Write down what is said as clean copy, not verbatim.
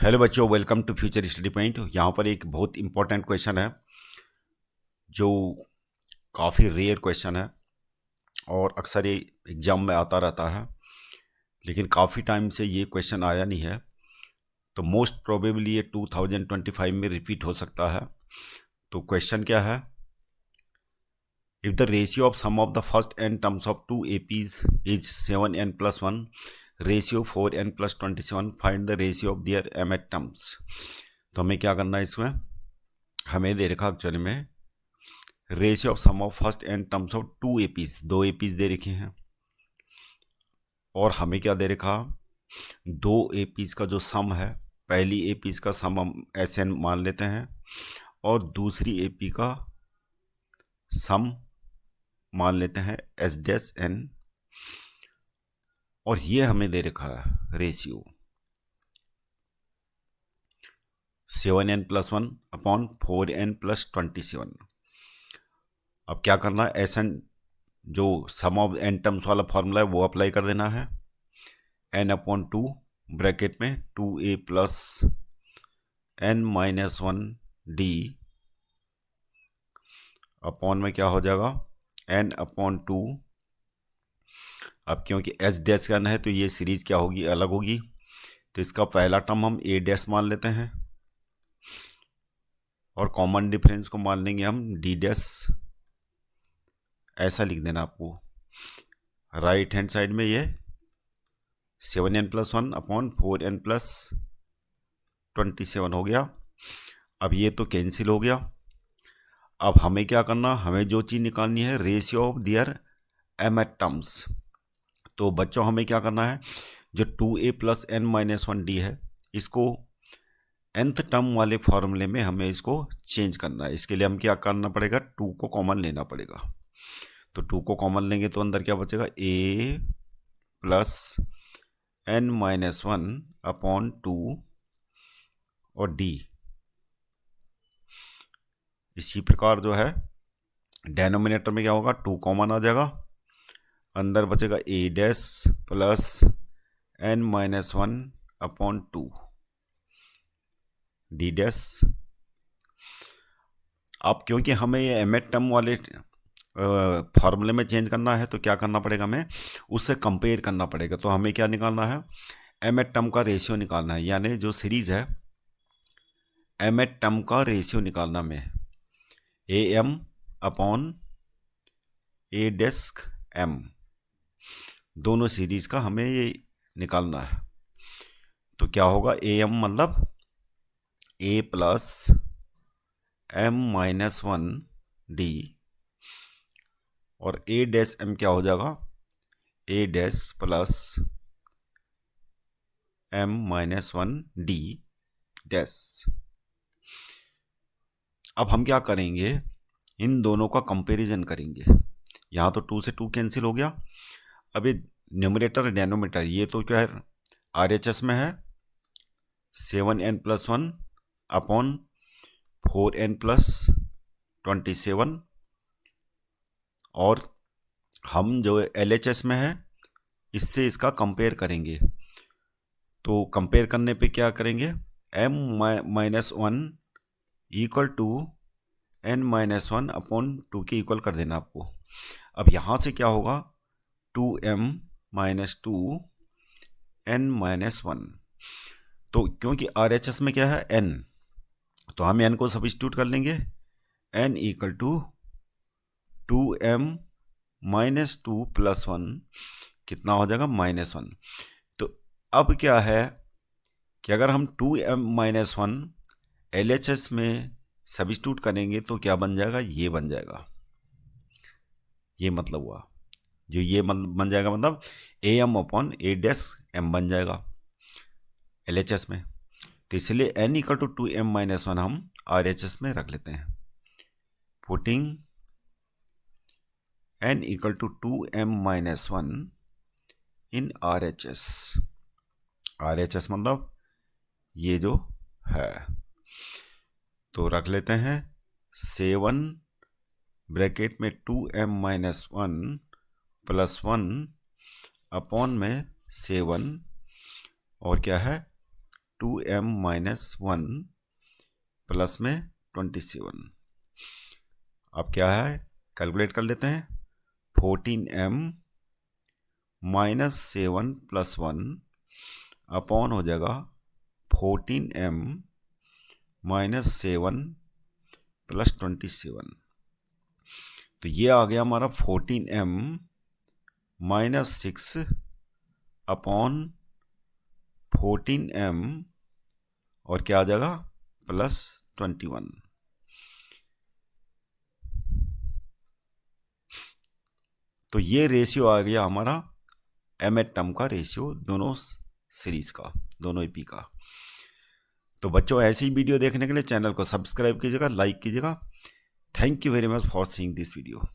Hello बच्चों, welcome to future study point. यहाँ पर एक बहुत इंपॉर्टेंट क्वेश्चन है जो काफ़ी रेयर क्वेश्चन है और अक्सर ये एग्ज़ाम में आता रहता है, लेकिन काफ़ी टाइम से ये क्वेश्चन आया नहीं है, तो मोस्ट प्रोबेबली ये 2025 में रिपीट हो सकता है। तो क्वेश्चन क्या है? If the ratio of sum of the first N terms of two APs is 7n+1, ratio 4n+27, find the ratio of their M th terms. तो हमें क्या करना है इसमें? हमें दे रखा एक्चुअली में ratio of sum of first N terms of two APs, दो एपीज दे रखे हैं, और हमें क्या दे रखा? दो एपीज का जो सम है, पहली एपीज का सम हम एस एन मान लेते हैं और दूसरी एपी का सम मान लेते हैं एस डैश एन, और ये हमें दे रखा है रेशियो 7n+1 अपॉन 4n+27। अब क्या करना है? एस एन जो सम ऑफ एन टर्म्स वाला फॉर्मूला है वो अप्लाई कर देना है। n/2 ब्रैकेट में 2a प्लस n-1d अपॉन में क्या हो जाएगा? n/2। अब क्योंकि एस डैश का है तो ये सीरीज क्या होगी? अलग होगी, तो इसका पहला टर्म हम a डैश मान लेते हैं और कॉमन डिफरेंस को मान लेंगे हम d डैश। ऐसा लिख देना आपको। राइट हैंड साइड में ये 7n+1 अपॉन 4n+27 हो गया। अब ये तो कैंसिल हो गया। अब हमें क्या करना? हमें जो चीज़ निकालनी है ratio of their M th terms. तो बच्चों हमें क्या करना है? जो 2a प्लस n-1d है, इसको nth टर्म वाले फॉर्मूले में हमें इसको चेंज करना है। इसके लिए हम क्या करना पड़ेगा? 2 को कॉमन लेना पड़ेगा। तो 2 को कॉमन लेंगे तो अंदर क्या बचेगा? a प्लस n-1 अपॉन 2 और d। इसी प्रकार जो है डेनोमिनेटर में क्या होगा? 2 कॉमन आ जाएगा, अंदर बचेगा a dash plus n-1 upon 2 d dash. अब क्योंकि हमें ये एम एट टर्म वाले फॉर्मूले में चेंज करना है तो क्या करना पड़ेगा? हमें उससे कंपेयर करना पड़ेगा। तो हमें क्या निकालना है? एम एट टर्म का रेशियो निकालना है, यानी जो सीरीज है एम एट टर्म का रेशियो निकालना में A M upon A dash M, दोनों सीरीज का हमें ये निकालना है। तो क्या होगा? ए एम मतलब ए प्लस m-1d और a डैश m क्या हो जाएगा? a dash plus m-1d dash. अब हम क्या करेंगे? इन दोनों का कंपैरिजन करेंगे। यहाँ तो 2 से 2 कैंसिल हो गया। अब ये न्यूमरेटर डेनोमीटर ये तो क्या है? RHS में है 7n+1 अपॉन 4n+27, और हम जो LHS में है इससे इसका कंपेयर करेंगे। तो कंपेयर करने पे क्या करेंगे? m-1 equal to n-1 upon 2 के इक्वल कर देना आपको। अब यहाँ से क्या होगा? 2m-2 n-1। तो क्योंकि RHS में क्या है? n, तो हम n को सब्स्टिट्यूट कर लेंगे। n equal to 2m-2 plus 1 कितना हो जाएगा? -1। तो अब क्या है कि अगर हम 2m-1 LHS में सब्स्टिट्यूट करेंगे तो क्या बन जाएगा? ये बन जाएगा। ये मतलब हुआ, जो ये मतलब बन जाएगा, मतलब am upon a dash m बन जाएगा LHS में। तो इसलिए n इक्वल टू 2m-1 हम RHS में रख लेते हैं। Putting n equal to 2m-1 in RHS। RHS मतलब ये जो है, तो रख लेते हैं 7 ब्रैकेट में 2m-1 प्लस 1 अपॉन में 7 और क्या है 2m-1 प्लस में 27। अब क्या है, कैलकुलेट कर लेते हैं। 14m-7 प्लस 1 अपॉन हो जाएगा 14m-7 प्लस 27। तो ये आ गया हमारा 14m-6 अपॉन 14m और क्या आ जाएगा प्लस 21। तो ये रेशियो आ गया हमारा mth टर्म का रेशियो, दोनों सीरीज का, दोनों ईपी का। तो बच्चों ऐसी वीडियो देखने के लिए चैनल को सब्सक्राइब कीजिएगा, लाइक कीजिएगा। Thank you very much for seeing this video.